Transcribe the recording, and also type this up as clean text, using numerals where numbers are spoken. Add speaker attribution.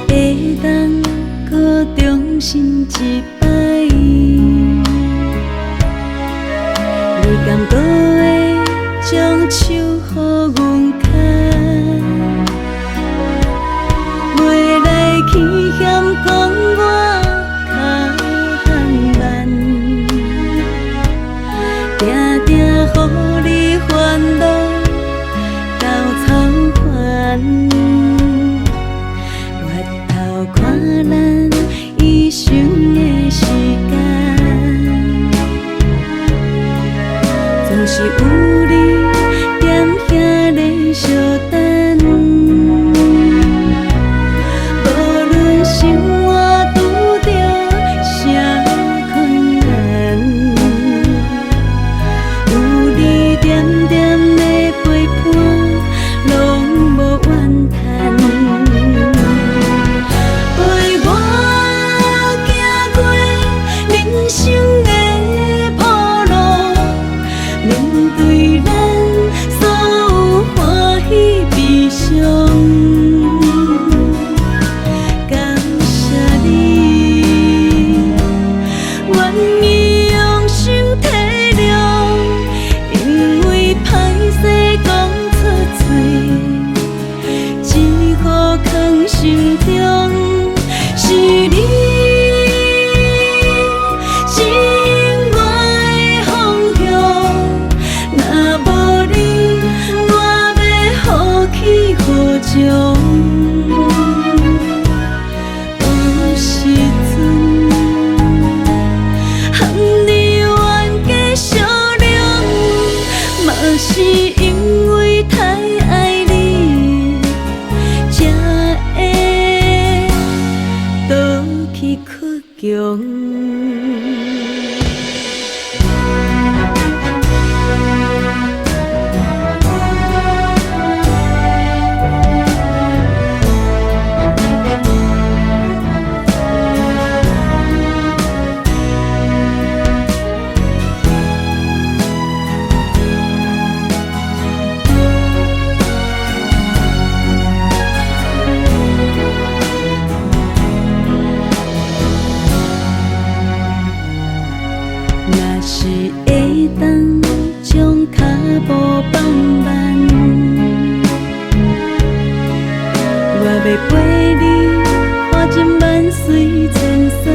Speaker 1: 会当搁重新一摆，你敢搁会将手予阮牵？袂来去嫌讲我较含慢，定定予你烦恼斗草烦。看咱一生的时间，总是有你踮遐咧相等。无论生活拄着啥困难，有你点点的陪伴，拢无怨叹。心中是你生活的方向，若无你，我要何去何从？有时阵和你冤家相谅，嘛是因为太爱你，才倒去倔强。若是会当将脚步放慢，我要陪你看尽万水千山。